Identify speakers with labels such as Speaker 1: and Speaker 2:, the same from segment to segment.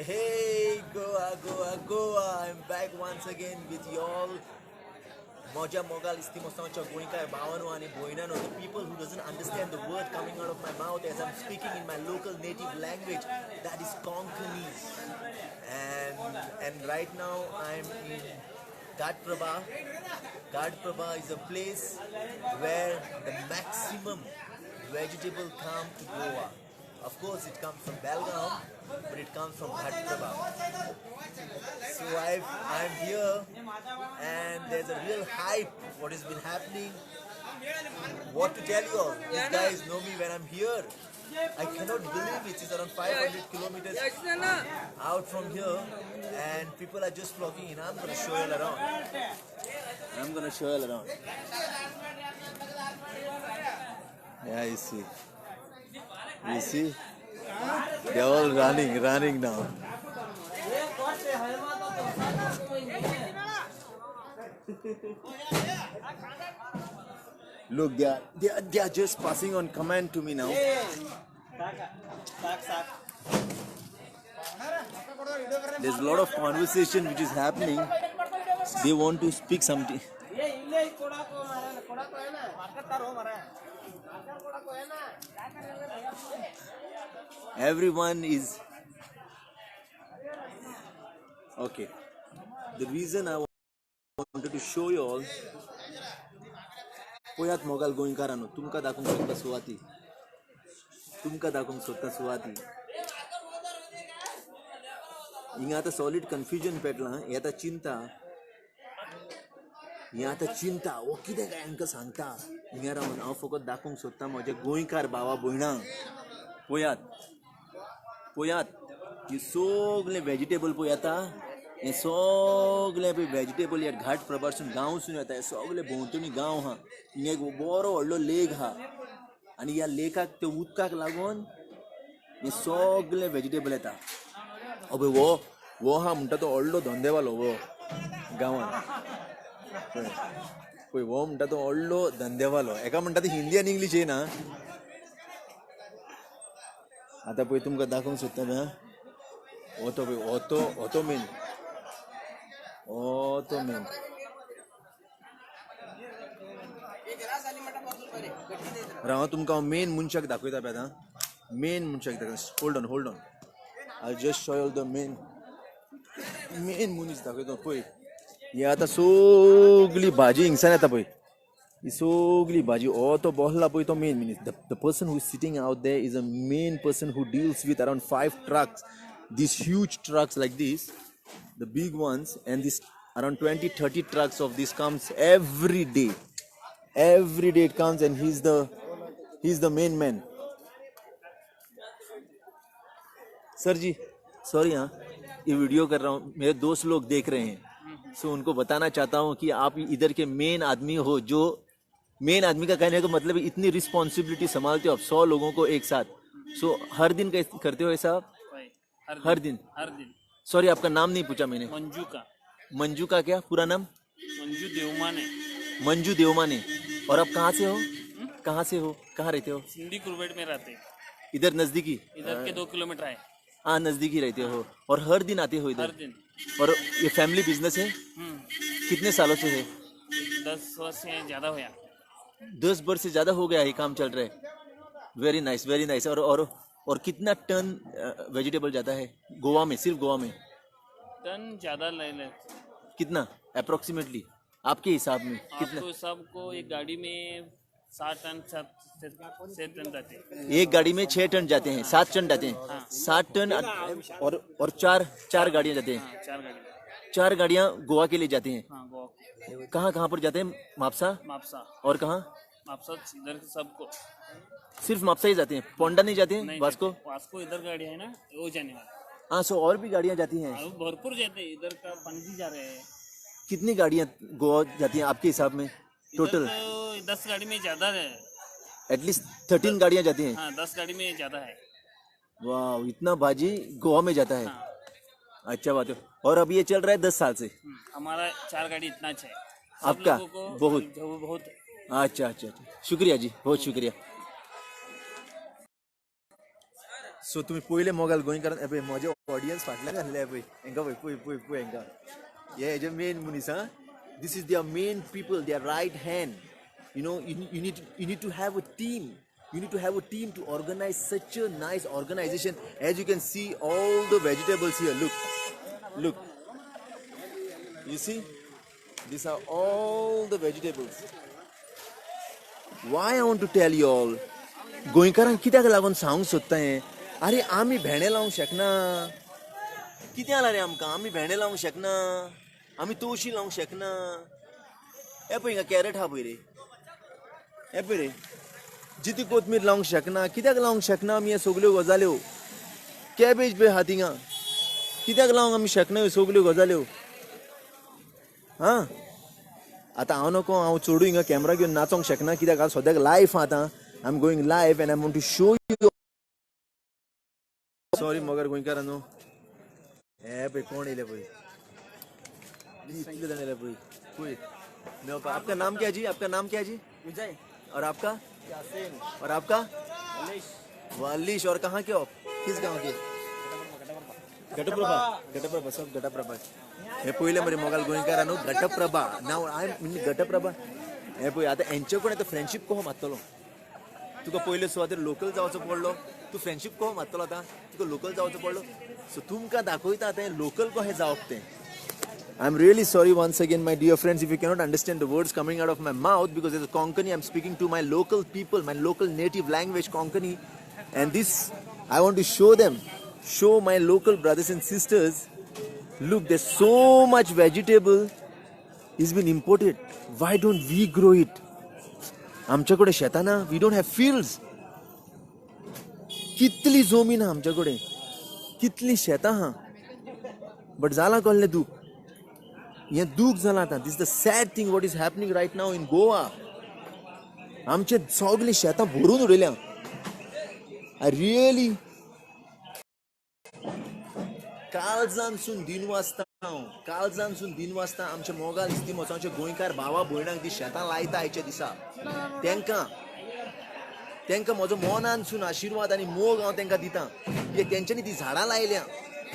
Speaker 1: Hey, Goa, Goa, Goa! I'm back once again with y'all. Moja Mogal Istimosancha Goinka Bawano and Boinano, the people who doesn't understand the word coming out of my mouth as I'm speaking in my local native language, that is Konkani. And right now I'm in Ghat Prabha. Ghat Prabha is a place where the maximum vegetable come to Goa. Of course, it comes from Belgaum, but it comes from Ghat Prabha. So I'm here, and there's a real hype. What has been happening? What to tell you all? You guys know me when I'm here. I cannot believe it. It's around 500 kilometers out from here, and people are just flocking in. I'm gonna show you around. I'm gonna show you around. Yeah, you see. You see? They're all running now. Look, they are just passing on command to me now. There's a lot of conversation which is happening. They want to speak something. Everyone is okay. The reason I wanted to show you all Poyat Mogal Goinkarano, Tumka Dakung Sutta Suati. Tumka Dakung Sutta Suati. Ingata solid confusion petla, yata chinta, okide ga anka sangta. Ingara man au fokot dakung sutta moje Goinkar bawa boina. Poyat. You sogle vegetable poyata. हे सगळे vegetable या घाट प्रभासून गांव सुन येता हे सगळे भोंवतणी गांव हा हिंगा एक बरो व्हडलो लेक हा आणि ह्या लेकाक ते उदकाक लागून हे सगळे वेजिटेबल येता अबे वो हा म्हणटा तो व्हडलो धंदेवालो वो गांवांत पळय वो म्हणटा तो व्हडलो धंदेवालो एका म्हणटा ती हिंदी आनी इंग्लीश येना आतां पळय तुमकां दाखोवंक सोदता ना ओतो मेन राव तुमकां मेन मनशाक दाखयता पळय आतां मेन मनशाक दाखयता hold on I just show you the main मनीस दाखयता पळय ही आतां सगळी भाजी हिंगसान येता पळय ही सगळी भाजी हो तो बसला पळय तो मेन मनीस the person who is sitting out there is a main person who deals with around 5 trucks these huge trucks like this the big ones and this around 20-30 trucks of this comes every day it comes and he's the main man sir ji sorry हाँ ये video कर रहा हूँ मेरे दोस्त लोग देख रहे हैं सो उनको बताना चाहता हूँ कि आप इधर के मेन आदमी हो जो मेन आदमी का कहने का मतलब इतनी रिस्पॉन्सिबिलिटी संभालते हो आप 100 लोगों को एक साथ सो हर दिन करते हो ऐसा हर दिन सॉरी आपका नाम नहीं पूछा मैंने मंजू का क्या पूरा नाम मंजू देवमाने और आप कहाँ से हो कहाँ रहते हो
Speaker 2: सिंधी कुरबेट में रहते
Speaker 1: इधर नजदीकी
Speaker 2: इधर के 2 किलोमीटर है
Speaker 1: हाँ नजदीकी रहते हो और हर दिन आते हो इधर
Speaker 2: हर दिन
Speaker 1: और ये फैमिली बिजनेस है कितने सालों से है
Speaker 2: 10 वर्ष से ज्यादा हो
Speaker 1: 10 वर्ष से ज्यादा हो गया ये काम चल रहा है वेरी नाइस और कितना टन वेजिटेबल जाता है गोवा में सिर्फ गोवा में
Speaker 2: टन ज्यादा ले
Speaker 1: कितना अप्रोक्सीमेटली आपके हिसाब में कितना
Speaker 2: आपको सबको एक गाड़ी में 7 टन 7 टन जाते हैं
Speaker 1: एक गाड़ी में 6 टन जाते हैं 7 टन जाते हैं
Speaker 2: हाँ।
Speaker 1: 7 टन और चार गाड़ियां जाते हैं
Speaker 2: हाँ,
Speaker 1: 4 गाड़ियां गोवा के लिए जाती हैं
Speaker 2: हाँ गोवा
Speaker 1: कहाँ पर जाते हैं मापसा और कहाँ
Speaker 2: मापसा इधर सबको
Speaker 1: सिर्फ मापसा ही जाते हैं पोंडा नहीं जाते हैं
Speaker 2: वास्को इधर गाड़ी है ना वो जाने वाला
Speaker 1: हाँ सो और भी गाड़ियां जाती हैं
Speaker 2: भरपूर जाते हैं इधर का पणजी जा रहे हैं
Speaker 1: कितनी गाड़ियां गोवा जाती हैं आपके हिसाब में टोटल
Speaker 2: तो 10 गाड़ी में ज्यादा है
Speaker 1: एटलीस्ट 13 गाड़ियां जाती हैं
Speaker 2: हाँ 10 गाड़ी में ज्यादा है
Speaker 1: वाह इतना भाजी गोवा में जाता है
Speaker 2: हाँ।
Speaker 1: अच्छा बात है और अब ये चल रहा है 10 साल से
Speaker 2: हमारा 4 गाड़ी इतना अच्छा है
Speaker 1: आपका
Speaker 2: बहुत
Speaker 1: अच्छा शुक्रिया जी बहुत शुक्रिया सो तुम्ही पहिले मोगाल गोंय कारण पळय म्हजे ऑडियन्स फाटल्यान घातले पळय हांकां पळय पळय पळय पळय हांकां हे हेजे मेन मनीस हा this is their main people there right and you know you need to have a team. You need to have a team to organize such a nice organization. As you can see all the vegetables here, look, you see, these are all the vegetables. Why I want to tell you all, गोंयकारांक कित्याक लागून सांगूंक सोदता हें अरे आमी भेंडे लावंक शकना कित्याक जालां रे आमकां आमी भेंडे लावंक शकना आमी तवशीं लावंक शकना हे पळय हिंगा कॅरट आहा पळय रे हे पळय रे जिती कोथमीर लावंक शकना कित्याक लावंक शकना आमी हे सगल्यो गजाल्यो कॅबेज पळय आहा थिंगा कित्याक लावंक आमी शकना ह्यो सगल्यो गजाल्यो हां आतां हांव नको हांव चडूं हिंगा कॅमेरा घेवन नाचोंक शकना कित्याक हांव सद्याक लायव्ह आतां I am going live and I want to show you sorry मगर गोंयकारांनो हे पळय कोण येयले पळय इतले जाण येयले पळय पळय आपका नाम क्या जी आपका नाम क्या जी
Speaker 2: विजय
Speaker 1: और आपका
Speaker 2: यासीन
Speaker 1: और आपका
Speaker 2: अलीश
Speaker 1: वालिश और कहाँ के हो किस गांव के घटप्रभा सब घटप्रभा हे पहिले मरे मोगाल गोंयकारांनो घटप्रभा नाव आय मीन घटप्रभा हे पळय आतां हेंचे कोण आतां फ्रेंडशीप कहो मारतलो तुका पयले सुवातेर लोकल जावचो पडलो तूं फ्रेंडशीप कहो मारतलो आतां तुका लोकल जावचो पडलो सो तुमकां दाखयता आतां हें लोकल कशें जावप तें I'm really sorry once again, my dear friends, if you cannot understand the words coming out of my mouth because it's a Konkani. I'm speaking to my local people, my local native language, Konkani. And this, I want to show my local brothers and sisters. Look, there's so much vegetable is been imported. Why don't we grow it? आमच्याकडे शेतां ना, we don't have fields. कितली जमीन हा आमच्याकडे, कितली शेतां हा. But जाला कहले दूख. हे दूख जाला आता this the sad thing what is happening right now in Goa आमचे सगळी शेतां भरून उडयल्या आय रियली काळजानसून दिन वाजता आमचे मोगाल इस्तिमोचो आमचे गोंयकार भावा भयणांक ती शेतां लायता आयच्या दिसा तेंकां म्हजो मोनानसून आशिर्वाद आनी मोग हांव तेंकां दितां कित्याक तेंच्यांनी ती झाडां लायल्या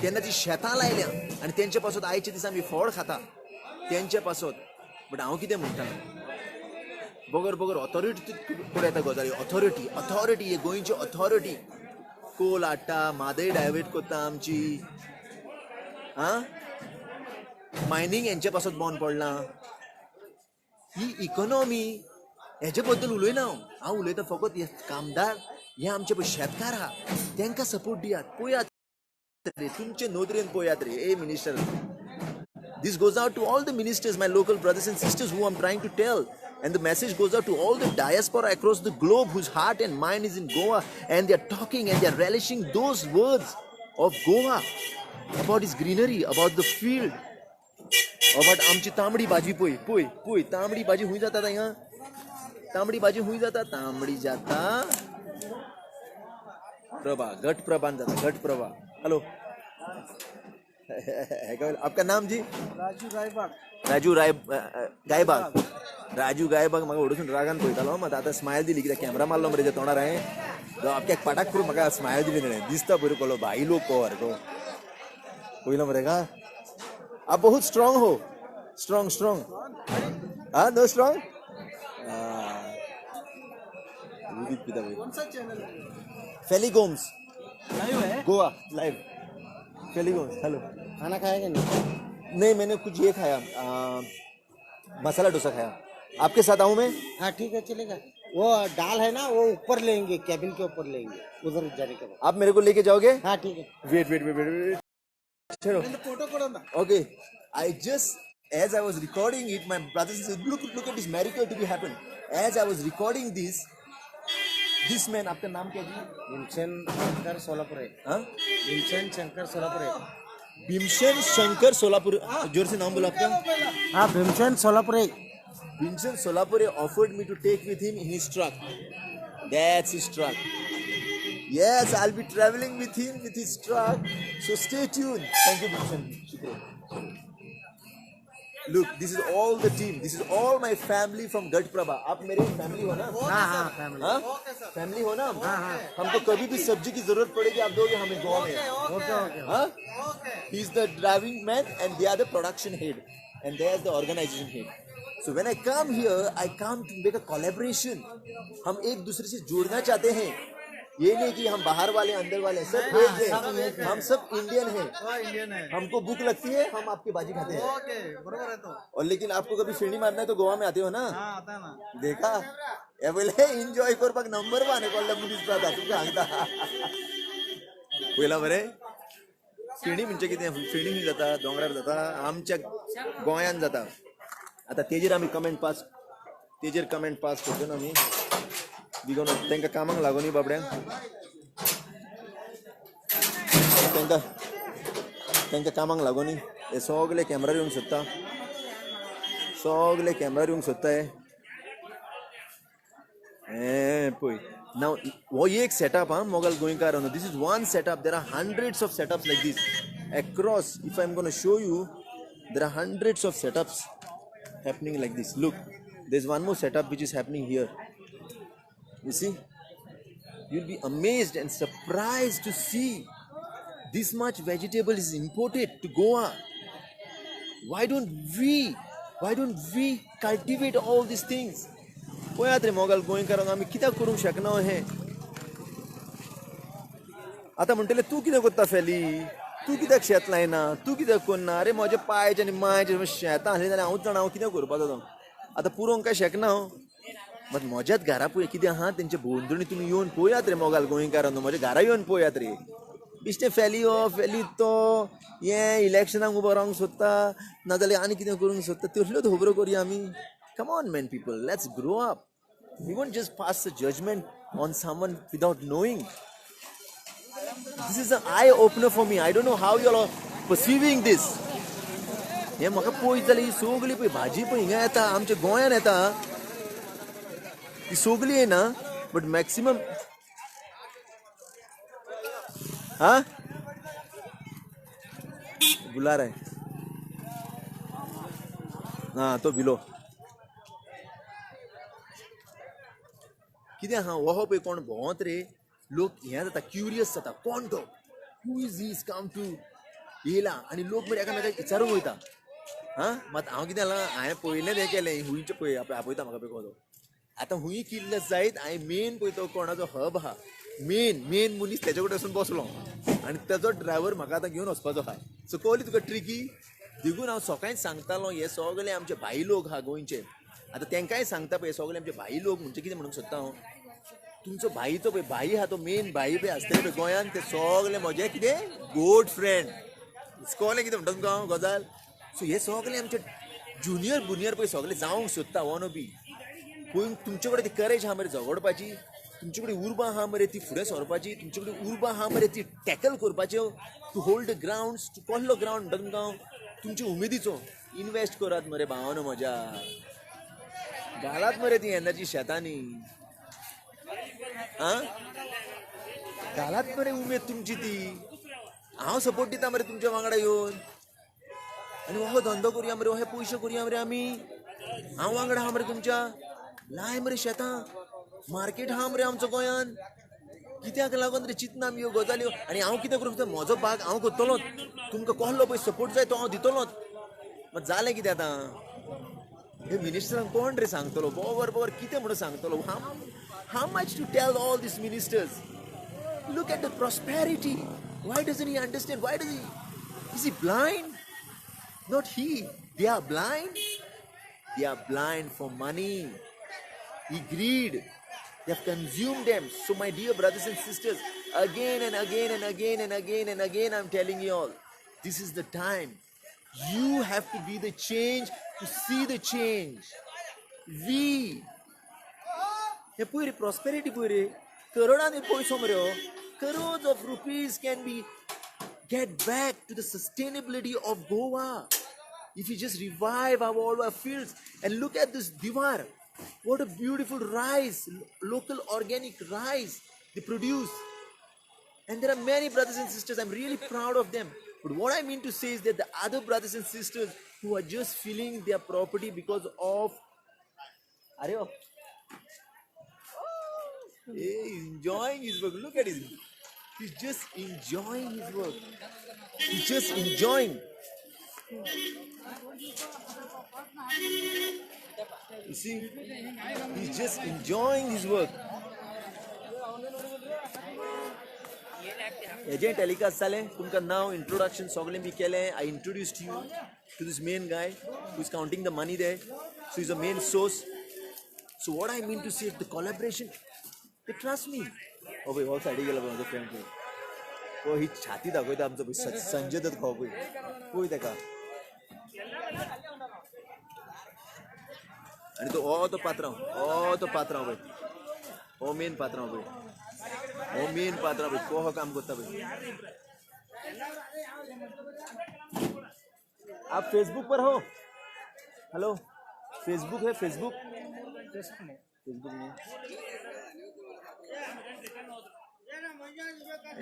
Speaker 1: तेन्ना ती शेतां लायल्या आनी तेंचे पासून आयच्या दिसा आमी फळ खाता तेंचे पासत बट हांव कितें म्हणटा बगर ऑथॉरिटी कडेन येता गजाली ऑथॉरिटी ही गोंयची ऑथॉरिटी कोल हाडटा म्हादय डायवर्ट करता आमची आं मायनींग हेंचे पासत बंद पडलां ही इकॉनॉमी हेजे बद्दल उलयना हांव उलयता फकत हे कामदार हे आमचे पळय शेतकार आहा तेंकां सपोर्ट दियात पळयात तुमचे नोदरेन पळयात रे ए minister This goes out to all the ministers, my local brothers and sisters who I'm trying to tell. And the message goes out to all the diaspora across the globe whose heart and mind is in Goa. And they're talking and they're relishing those words of Goa. About its greenery, about the field. About आमची तांबडी भाजी पळय तांबडी भाजी हुंय जाता हिंगा तांबडी भाजी हुंय जाता तांबडी जाता प्रभा घटप्रभान जाता घटप्रभा हॅलो आपका नाम जी राजू गायबाग म्हाका ओडून रागान पळयतालो मात आतां स्मायल दिली कित्याक कॅमेरा मारलो मरे तोंडार हांवें आपल्याक पाटाक करून म्हाका स्मायल दिली ताणें दिसता बरो कलो भाई लोक कवर तो पळयलो मरे का आप बहुत स्ट्रॉंग हो स्ट्रॉंग हाँ no strong Feli Gomes Goa live Feli Gomes hello
Speaker 3: खाना खाएगा
Speaker 1: नहीं मैंने कुछ ये खाया मसाला डोसा खाया आपके साथ आऊं मैं
Speaker 3: हाँ ठीक है चलेगा वो दाल है ना वो ऊपर लेंगे कैबिन के ऊपर लेंगे उधर जाने के बाद
Speaker 1: आप मेरे को लेके जाओगे
Speaker 3: हाँ ठीक है
Speaker 1: वेट चलो
Speaker 3: फोटो करो ना
Speaker 1: okay I just as I was recording it my brother said look at this miracle to be happen as I was recording this man आपका नाम क्या जी
Speaker 3: भीमसेन शंकर सोलापुर है
Speaker 1: हाँ
Speaker 3: भीमसेन शंकर सोलापुर है
Speaker 1: भीमसेन शंकर सोलापुर जोर से नाम बोला आपका
Speaker 3: हाँ भीमसेन सोलापुर है
Speaker 1: Vincent Solapure offered me to take with him in his truck. That's his truck. Yes, I'll be traveling with him with his truck. So stay tuned. Thank you, Vincent. Look, this is all the team. This is all my family from Gadprabha. आप मेरे family हो ना?
Speaker 3: हाँ family
Speaker 1: हाँ? Family हो ना? हमको कभी भी सब्जी की जरूरत पड़ेगी आप दोगे हमें गोवा में.
Speaker 3: Okay
Speaker 1: Huh? He's the driving man and they are the production head and they are the organization head. So when I come here, I come to make a collaboration. हम एक दूसरे से जुड़ना चाहते हैं. ये नहीं कि हम बाहर वाले अंदर वाले सब एक हैं. हम सब इंडियन हैं.
Speaker 3: इंडियन है
Speaker 1: हमको भूख लगती है हम आपकी बाजी खाते हैं.
Speaker 3: ओके बरोबर है तो
Speaker 1: और लेकिन आपको कभी फिरनी मारना है तो गोवा में आते हो ना.
Speaker 3: हाँ आता है ना
Speaker 1: देखा या बोले एन्जॉय करपाक नंबर वन कळ्ळें मनीस जाता तुमकां सांगता. पयला बरें फेणी म्हणजे कितें फेणी जाता दोंगरार जाता आमच्या गोंयान जाता. आतां तेजेर आमी कमेंट पास करतो न्हू आमी बिगोन तांकां कामाक लागून न्ही बाबड्यांक तांकां कामाक लागून न्ही हे सगळे कॅमेरार येवंक सोदता हे पळय नाव हो एक सेटअप हा मोगल गोंयकार this is one setup there are hundreds of setups like these across. If I'm going to show you, there are hundreds of setups happening like this. Look, there's one more setup which is happening here. You see, you'll be amazed and surprised to see this much vegetable is imported to Goa. Why don't we cultivate all these things? पळयात रे मोगल गोंयकारांक आमी कित्याक करूंक शकना हे. आतां म्हणटले तूं कितें करता फेली, तूं कित्याक शेत लायना, तूं कित्याक करना. अरे म्हजे पायचे आनी मायचे शेतां आसलीं जाल्यार हांवूच जाणा हांव कितें करपाचो तो. आतां पुरोवंक काय शकना हांव. मात म्हज्याच घरा पळय कितें आहा तेंचे भोंवतणी तुमी येवन पळयात रे मोगल गोंयकारांनो. म्हज्या घरा येवन पळयात रे. बिश्टें फेली फेली तो हें इलेक्शनाक उबो रावंक सोदता नाजाल्यार आनी कितें करूंक सोदता तसल्योच खबरो करया आमी. Come on, man, people, let's grow up. We won't just pass a judgment on someone without knowing. This is an eye-opener for me. I don't know how you all are perceiving this. हे म्हाका पळयत जाल्यार ही सगळी पळय भाजी पळय हिंगा येता आमच्या गोंयान येता ती सगळी येना बट मॅक्सिमम हा गुलार आहे हा तो भिलो कितें आहा हो पळय कोण भोंवत रे लोक हें जाता क्युरियस जाता कोण तो who is his come to येयला आनी लोक मरे एकामेकाक विचारूंक वयता. हा मात हांव कितें जालां हांवें पयलेंच हें केलें हुंयचें पळय आपयता म्हाका पळय कसो. आतां हुंय किल्ल जायत हांवें मेन पळय तो कोणाचो हब आहा मेन मनीस तेजे कडेन वचून बसलो आनी तेजो ड्रायव्हर म्हाका आतां घेवन वचपाचो आहा. सो कळ्ळी तुका ट्रिकी देखून हांव सकाळींच सांगतालो हे सगळे आमचे भाई लोक आहा गोंयचे. आतां तांकांय सांगता पळय सगळे आमचे भाई लोक म्हणजे कितें म्हणूंक सोदता हांव तुमचो भाईचो पळय भाई आहा तो मेन भाई पळय आसता पळय गोंयान ते सगळे म्हजे कितें गोड फ्रेंड. कळ्ळें कितें म्हणटा तुमकां हांव गजाल. सो हे सगळे आमचे जुनियर पळय सगळे जावंक सोदता वन बी पूण तुमचे कडेन ती करेज आहा मरे झगडपाची तुमचे कडेन उर्बा आहा मरे ती फुडें सरपाची तुमचे कडेन उर्बा आहा मरे ती टॅकल करपाच्यो to hold the ground to कसलो ग्रावंड म्हणटा तुमकां हांव तुमच्या उमेदीचो इन्वेस्ट करात मरे भावानो म्हज्या घालात मरे ती एनर्जी शेतांनी आं घालात मरे उमेद तुमची ती. हांव सपोर्ट दिता मरे तुमच्या वांगडा येवन आनी हो धंदो करुया मरे हे पयशे करुया मरे आमी. हांव वांगडा आहा मरे तुमच्या लाय मरे शेतां मार्केट आहा मरे आमचो गोंयान कित्याक लागून रे चिंतना आमी ह्यो गजाल्यो आनी हांव कितें करूंक सोदता म्हजो भाग हांव करतलोच तुमकां कसलो पळय सपोर्ट जाय तो हांव दितलोच. मात जालें कितें आतां हे मिनिस्टरांक कोण रे सांगतलो बोबर कितें म्हणून सांगतलो. How much to tell all these ministers? Look at the prosperity. Why doesn't he understand? Is he blind? Not he. They are blind. They are blind for money. Greed. They have consumed them. So my dear brothers and sisters, again and again, I'm telling you all, this is the time. You have to be the change to see the change. हे पळय रे prosperity पळय रे करोडांनी पयसो मरे crores of rupees can be get back to the sustainability of Goa if we just revive all our fields. And look at this Diwar, what a beautiful rice, local organic rice they produce. And there are many brothers and sisters, I'm really proud of them. But what I mean to say is that the other brothers and sisters who are just feeling their property because of. Arey, hey, he's enjoying his work. Look at him. He's just enjoying his work. He's just enjoying. You see, he's just enjoying his work. Agent telecast sale. Tumka now introduction sogle bhi kele. I introduced you to this main guy who is counting the money there. So he's the main source. So what I mean to say, the collaboration, they trust me. Oh boy, all side गेला माझा friend. Oh ही छाती दाखवते आमचं भाई संजय दत्त खाऊ भाई. कोई देखा. आणि तो पात्रा भाई. ओ मेन पात्रा भाई. कोह काम करता भाई. आप फेसबुक पर हो? हेलो, फेसबुक है फेसबुक नहीं.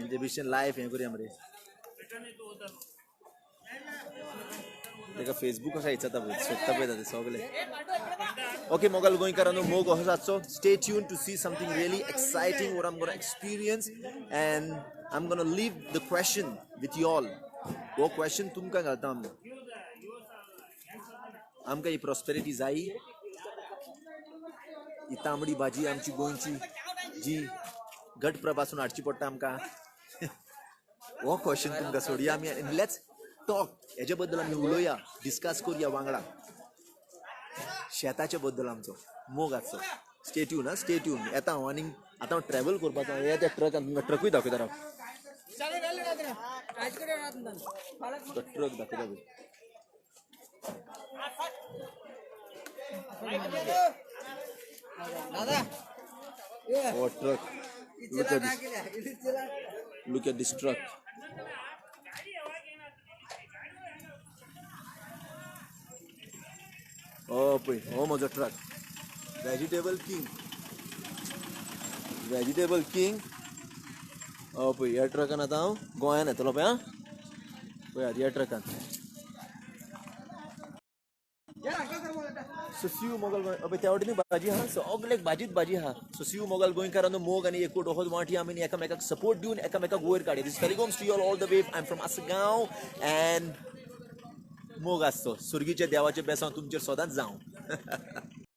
Speaker 1: एक्झिबिशन लाईव्ह हे करूया मध्ये. देखा फेसबुक कसा यायचा आता स्वतः पे जाते सगळे. Okay, Mogal Goinkarano Mogo Hasatso. Stay tuned to see something really exciting what I'm gonna experience, and I'm gonna leave the question with you all. वो question तुमका घालता हम. आमका ही prosperity जाई. ही तांबडी भाजी आमची गोंयची जी गटप्रभासून हाडची पडटा आमका. वो question तुमका सोडया आमी. Let's talk. याच्या बद्दल आमी उलोवया, डिस्कस करूया वांगडा. शेताच्या बद्दल आमचो मोग आसचो. स्टे ट्यून हा, स्टे ट्यून. येता हांव आनीक आतां हांव ट्रॅव्हल करपाचो. हे त्या ट्रकान तुमकां ट्रकूय दाखयता राव. ट्रक दाखयता पळय. Oh, truck. Look at this truck. Oh, boy. Oh, माझा truck. Vegetable king. Oh, boy. या ट्रकान आता हांव गोंयान येतलो पळय. हा पळय या ट्रकान. So see you Mogal अबे त्या वाटेनी भाजी हा. So ऑगलेक भाजी हा. So see you Mogal गोंयकारांनो. मोग आणि एकूट होत वाटी आमी एकामेकाक सपोर्ट दिवन एकामेकाक वयर काडया. This telecoms to you all the way. I'm from Asagaon and मोग आसचो. सुर्गीच्या देवाचे बेसांव तुमचेर सदांच जावं.